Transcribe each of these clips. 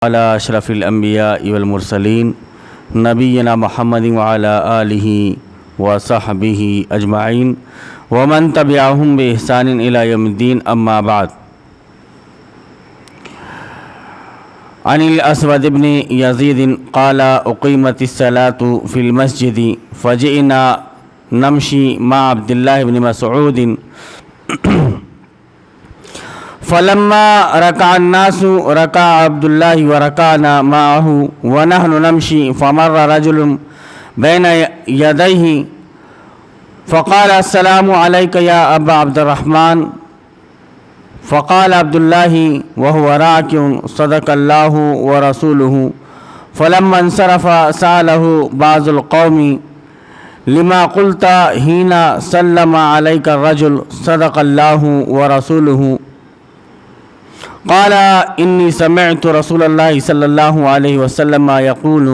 علی اشرف الانبیاء والمرسلین نبینا محمد وعلی آلہ وصحبہ اجمعین ومن تبعہم بإحسان الی یوم الدین اما بعد۔ عن الاسود بن یزید قال اقیمت الصلاة فی المسجد فجئنا نمشی مع عبد اللہ بن مسعود فلما ركع الناس ركع عبد الله وركعنا معه ونحن نمشي فمر رجل بين يديه فقال السلام عليك يا أبا عبد الرحمن، فقال عبد الله وهو راكع صدق الله ورسوله. فلما انصرف سأله بعض القوم لما قلت حين سلم عليك الرجل صدق الله ورسوله؟ قال إني سمعت رسول الله صلى الله عليه وسلم يقول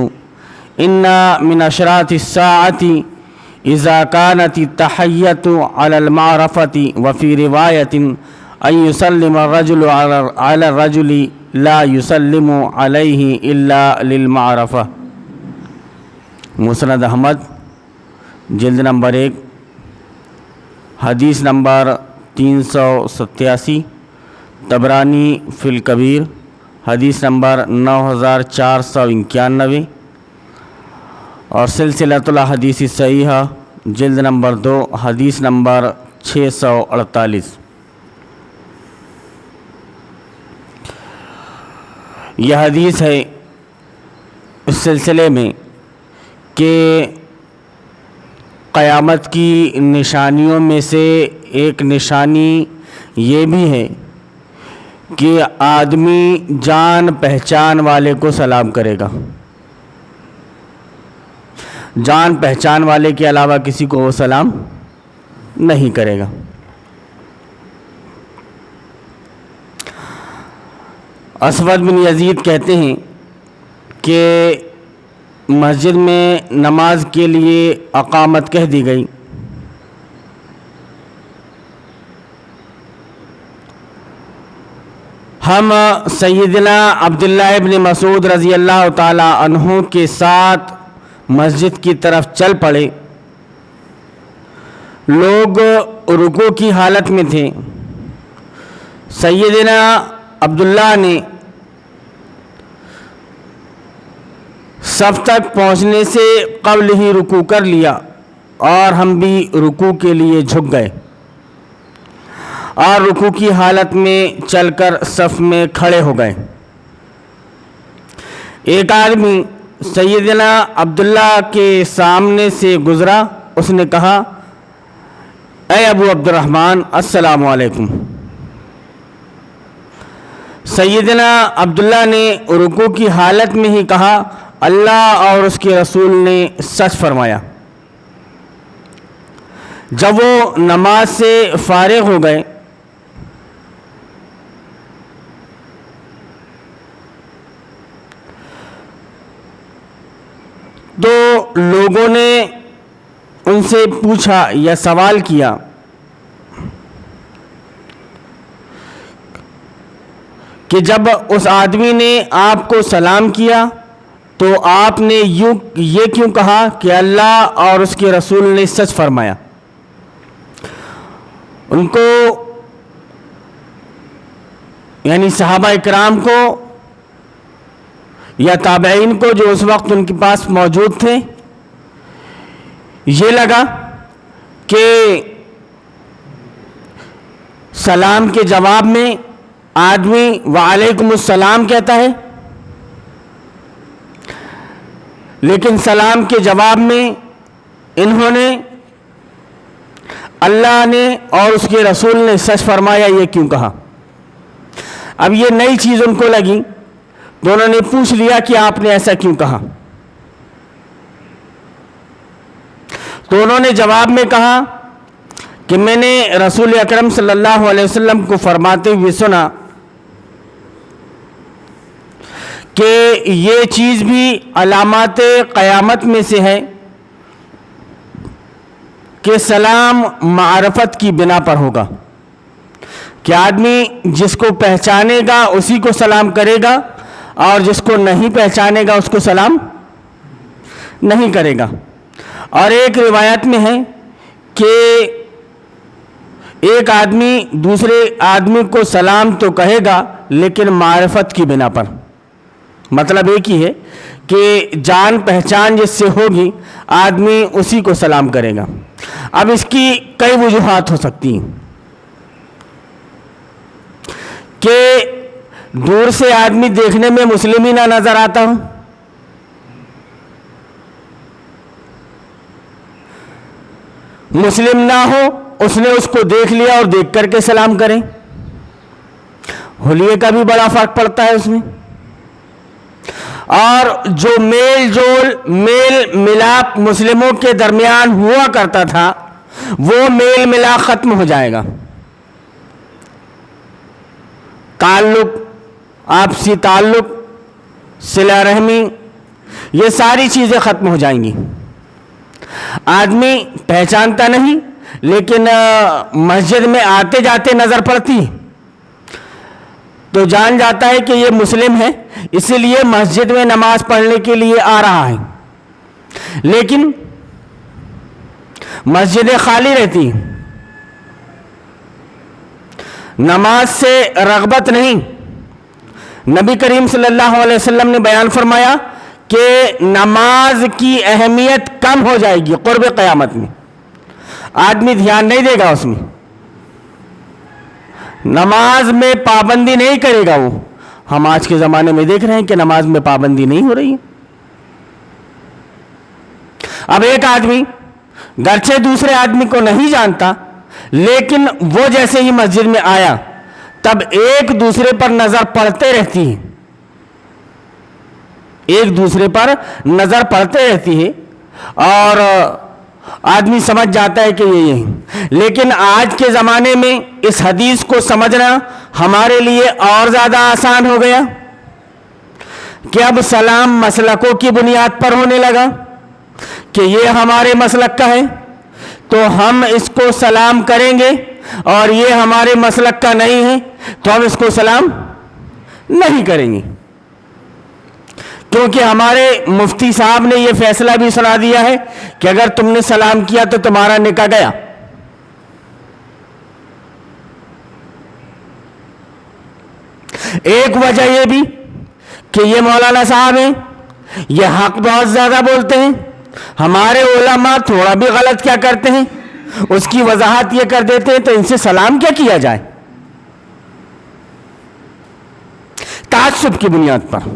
إن من أشراط الساعة إذا كانت التحية على المعرفة، وفي رواية أن يسلم الرجل على الرجل لا يسلم عليه إلا للمعرفة۔ مسند احمد جلد نمبر 1 حدیث نمبر 387، طبرانی فی الکبیر حدیث نمبر 9491، اور سلسلۃ الاحادیث الصحیحہ جلد نمبر 2 حدیث نمبر 648۔ یہ حدیث ہے اس سلسلے میں کہ قیامت کی نشانیوں میں سے ایک نشانی یہ بھی ہے کہ آدمی جان پہچان والے کو سلام کرے گا، جان پہچان والے کے علاوہ کسی کو وہ سلام نہیں کرے گا۔ اسود بن یزید کہتے ہیں کہ مسجد میں نماز کے لیے اقامت کہہ دی گئی، ہم سیدنا عبداللہ ابن مسعود رضی اللہ تعالی عنہ کے ساتھ مسجد کی طرف چل پڑے۔ لوگ رکوع کی حالت میں تھے۔ سیدنا عبداللہ نے صف تک پہنچنے سے قبل ہی رکوع کر لیا اور ہم بھی رکوع کے لیے جھک گئے اور رکوع کی حالت میں چل کر صف میں کھڑے ہو گئے۔ ایک آدمی سیدنا عبداللہ کے سامنے سے گزرا، اس نے کہا اے ابو عبد الرحمن السلام علیکم۔ سیدنا عبداللہ نے رکوع کی حالت میں ہی کہا اللہ اور اس کے رسول نے سچ فرمایا۔ جب وہ نماز سے فارغ ہو گئے تو لوگوں نے ان سے پوچھا یا سوال کیا کہ جب اس آدمی نے آپ کو سلام کیا تو آپ نے یہ کیوں کہا کہ اللہ اور اس کے رسول نے سچ فرمایا؟ ان کو یعنی صحابہ اکرام کو یا تابعین کو جو اس وقت ان کے پاس موجود تھے یہ لگا کہ سلام کے جواب میں آدمی وعلیکم السلام کہتا ہے، لیکن سلام کے جواب میں انہوں نے اللہ نے اور اس کے رسول نے سچ فرمایا یہ کیوں کہا؟ اب یہ نئی چیز ان کو لگی تو انہوں نے پوچھ لیا کہ آپ نے ایسا کیوں کہا؟ تو انہوں نے جواب میں کہا کہ میں نے رسول اکرم صلی اللہ علیہ وسلم کو فرماتے ہوئے سنا کہ یہ چیز بھی علامات قیامت میں سے ہے کہ سلام معرفت کی بنا پر ہوگا، کہ آدمی جس کو پہچانے گا اسی کو سلام کرے گا، اور جس کو نہیں پہچانے گا اس کو سلام نہیں کرے گا۔ اور ایک روایت میں ہے کہ ایک آدمی دوسرے آدمی کو سلام تو کہے گا لیکن معرفت کی بنا پر، مطلب ایک ہی ہے کہ جان پہچان جس سے ہوگی آدمی اسی کو سلام کرے گا۔ اب اس کی کئی وجوہات ہو سکتی ہیں کہ دور سے آدمی دیکھنے میں مسلم ہی نہ نظر آتا ہو، مسلم نہ ہو، اس نے اس کو دیکھ لیا اور دیکھ کر کے سلام کریں۔ حلیے کا بھی بڑا فرق پڑتا ہے اس میں، اور جو میل جول میل ملاپ مسلموں کے درمیان ہوا کرتا تھا وہ میل ملاپ ختم ہو جائے گا، تعلق، آپسی تعلق، صلہ رحمی، یہ ساری چیزیں ختم ہو جائیں گی۔ آدمی پہچانتا نہیں لیکن مسجد میں آتے جاتے نظر پڑتی تو جان جاتا ہے کہ یہ مسلم ہے، اسی لیے مسجد میں نماز پڑھنے کے لیے آ رہا ہے، لیکن مسجدیں خالی رہتی ہیں، نماز سے رغبت نہیں۔ نبی کریم صلی اللہ علیہ وسلم نے بیان فرمایا کہ نماز کی اہمیت کم ہو جائے گی قرب قیامت میں، آدمی دھیان نہیں دے گا اس میں، نماز میں پابندی نہیں کرے گا وہ۔ ہم آج کے زمانے میں دیکھ رہے ہیں کہ نماز میں پابندی نہیں ہو رہی ہے۔ اب ایک آدمی گرچہ دوسرے آدمی کو نہیں جانتا لیکن وہ جیسے ہی مسجد میں آیا تب ایک دوسرے پر نظر پڑتے رہتی ہے، ایک دوسرے پر نظر پڑتے رہتی ہے اور آدمی سمجھ جاتا ہے کہ یہ یہی۔ لیکن آج کے زمانے میں اس حدیث کو سمجھنا ہمارے لیے اور زیادہ آسان ہو گیا کہ اب سلام مسلکوں کی بنیاد پر ہونے لگا کہ یہ ہمارے مسلک کا ہے تو ہم اس کو سلام کریں گے، اور یہ ہمارے مسلک کا نہیں ہے تو ہم اس کو سلام نہیں کریں گے، کیونکہ ہمارے مفتی صاحب نے یہ فیصلہ بھی سنا دیا ہے کہ اگر تم نے سلام کیا تو تمہارا نکاح گیا۔ ایک وجہ یہ بھی کہ یہ مولانا صاحب ہیں، یہ حق بہت زیادہ بولتے ہیں، ہمارے علماء تھوڑا بھی غلط کیا کرتے ہیں اس کی وضاحت یہ کر دیتے ہیں تو ان سے سلام کیا کیا جائے، تعصب کی بنیاد پر۔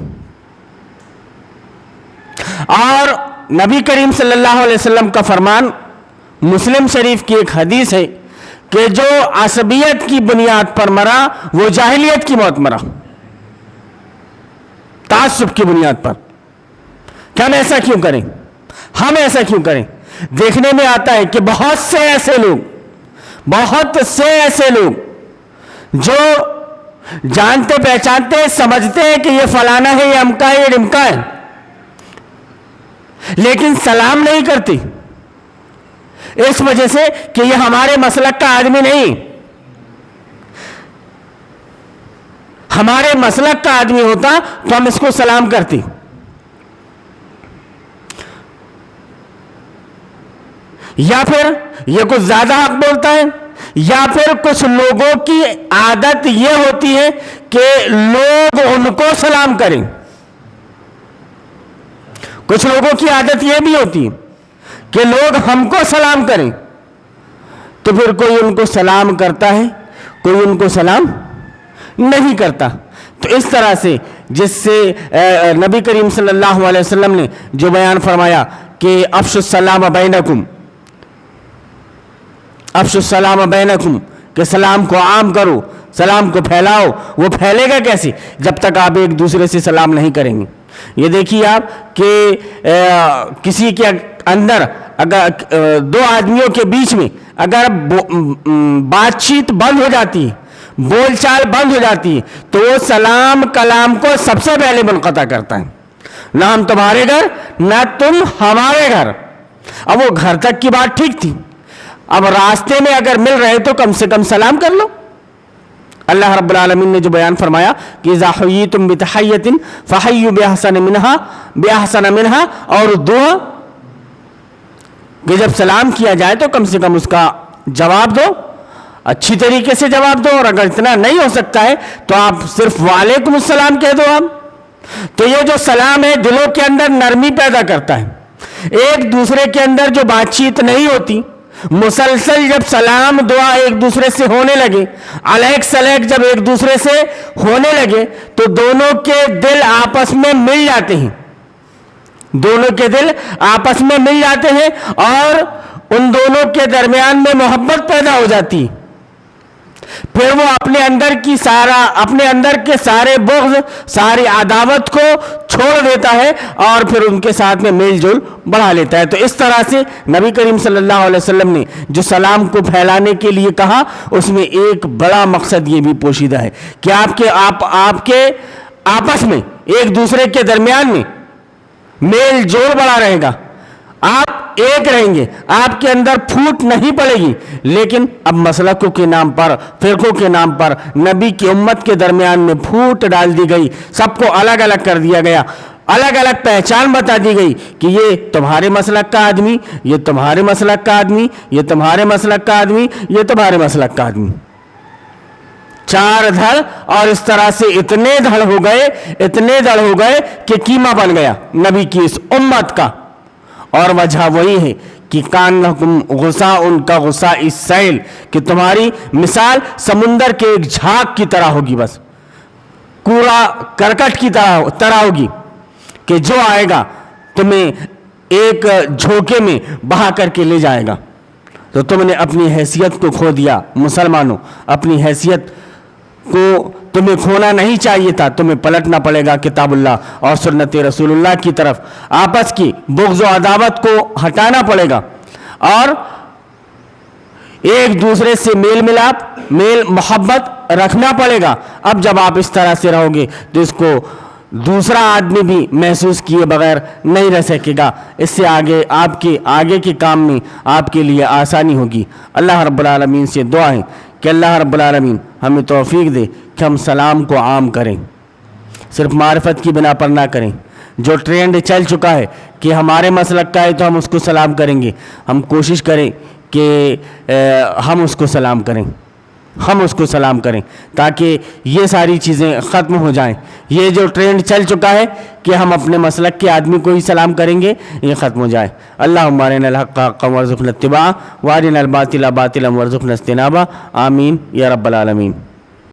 اور نبی کریم صلی اللہ علیہ وسلم کا فرمان، مسلم شریف کی ایک حدیث ہے کہ جو عصبیت کی بنیاد پر مرا وہ جاہلیت کی موت مرا، تعصب کی بنیاد پر۔ کہ ہم ایسا کیوں کریں، ہم ایسا کیوں کریں؟ دیکھنے میں آتا ہے کہ بہت سے ایسے لوگ جو جانتے پہچانتے سمجھتے ہیں کہ یہ فلانا ہے، یہ امکا ہے، یہ ڈمکا ہے، لیکن سلام نہیں کرتے اس وجہ سے کہ یہ ہمارے مسلک کا آدمی نہیں۔ ہمارے مسلک کا آدمی ہوتا تو ہم اس کو سلام کرتے۔ یا پھر یہ کچھ زیادہ حق بولتا ہے، یا پھر کچھ لوگوں کی عادت یہ ہوتی ہے کہ لوگ ان کو سلام کریں۔ کچھ لوگوں کی عادت یہ بھی ہوتی ہے کہ لوگ ہم کو سلام کریں، تو پھر کوئی ان کو سلام کرتا ہے، کوئی ان کو سلام نہیں کرتا۔ تو اس طرح سے جس سے نبی کریم صلی اللہ علیہ وسلم نے جو بیان فرمایا کہ افشوا السلام بینکم، افشوا السلام بینکم، کہ سلام کو عام کرو، سلام کو پھیلاؤ، وہ پھیلے گا کیسے جب تک آپ ایک دوسرے سے سلام نہیں کریں گے۔ یہ دیکھیے آپ کہ کسی کے اندر اگر دو آدمیوں کے بیچ میں اگر بات چیت بند ہو جاتی ہے، بول چال بند ہو جاتی ہے، تو وہ سلام کلام کو سب سے پہلے منقطع کرتا ہے۔ نہ ہم تمہارے گھر، نہ تم ہمارے گھر۔ اب وہ گھر تک کی بات ٹھیک تھی، اب راستے میں اگر مل رہے تو کم سے کم سلام کر لو، اللہ رب العالمین نے جو بیان فرمایا کہ اذا حییتم بتحیۃ فحیوا باحسن منہا اور دعا کہ جب سلام کیا جائے تو کم سے کم اس کا جواب دو، اچھی طریقے سے جواب دو، اور اگر اتنا نہیں ہو سکتا ہے تو آپ صرف وعلیکم السلام کہہ دو آپ۔ تو یہ جو سلام ہے دلوں کے اندر نرمی پیدا کرتا ہے، ایک دوسرے کے اندر جو بات چیت نہیں ہوتی، مسلسل جب سلام دعا ایک دوسرے سے ہونے لگے، علیک سلیک جب ایک دوسرے سے ہونے لگے تو دونوں کے دل آپس میں مل جاتے ہیں، دونوں کے دل آپس میں مل جاتے ہیں اور ان دونوں کے درمیان میں محبت پیدا ہو جاتی، پھر وہ اپنے اندر کے سارے بغض، ساری عداوت کو چھوڑ دیتا ہے اور پھر ان کے ساتھ میں میل جول بڑھا لیتا ہے۔ تو اس طرح سے نبی کریم صلی اللہ علیہ وسلم نے جو سلام کو پھیلانے کے لیے کہا، اس میں ایک بڑا مقصد یہ بھی پوشیدہ ہے کہ آپ کے آپس میں ایک دوسرے کے درمیان میں میل جول بڑا رہے گا، آپ ایک رہیں گے، آپ کے اندر پھوٹ نہیں پڑے گی۔ لیکن اب مسلکوں کے نام پر، فرقوں کے نام پر نبی کی امت کے درمیان میں پھوٹ ڈال دی گئی، سب کو الگ الگ کر دیا گیا، الگ الگ پہچان بتا دی گئی کہ یہ تمہارے مسلک کا آدمی، یہ تمہارے مسلک کا آدمی، یہ تمہارے مسلک کا آدمی، یہ تمہارے مسلک کا آدمی، چار دھڑ، اور اس طرح سے اتنے دھڑ ہو گئے کہ کیما بن گیا نبی کی اس امت کا۔ اور وجہ وہی ہے کہ کانکم غصاء کا غصاء السیل، کہ تمہاری مثال سمندر کے ایک جھاگ کی طرح ہوگی، بس کوڑا کرکٹ کی طرح ہوگی کہ جو آئے گا تمہیں ایک جھوکے میں بہا کر کے لے جائے گا۔ تو تم نے اپنی حیثیت کو کھو دیا مسلمانوں، اپنی حیثیت کو تمہیں کھونا نہیں چاہیے تھا، تمہیں پلٹنا پڑے گا کتاب اللہ اور سنت رسول اللہ کی طرف، آپس کی بغض و عداوت کو ہٹانا پڑے گا اور ایک دوسرے سے میل محبت رکھنا پڑے گا۔ اب جب آپ اس طرح سے رہو گے تو اس کو دوسرا آدمی بھی محسوس کیے بغیر نہیں رہ سکے گا، اس سے آگے کے کام میں آپ کے لیے آسانی ہوگی۔ اللہ رب العالمین سے دعا ہے کہ اللہ رب العالمین ہمیں توفیق دے کہ ہم سلام کو عام کریں، صرف معرفت کی بنا پر نہ کریں۔ جو ٹرینڈ چل چکا ہے کہ ہمارے مسلک کا ہے تو ہم اس کو سلام کریں گے، ہم کوشش کریں کہ ہم اس کو سلام کریں تاکہ یہ ساری چیزیں ختم ہو جائیں۔ یہ جو ٹرینڈ چل چکا ہے کہ ہم اپنے مسلک کے آدمی کو ہی سلام کریں گے، یہ ختم ہو جائے۔ اللہم ارنا الحق حقا وارزقنا اتباعہ وارنا الباطل باطلا وارزقنا اجتنابہ، آمین یا رب العالمین۔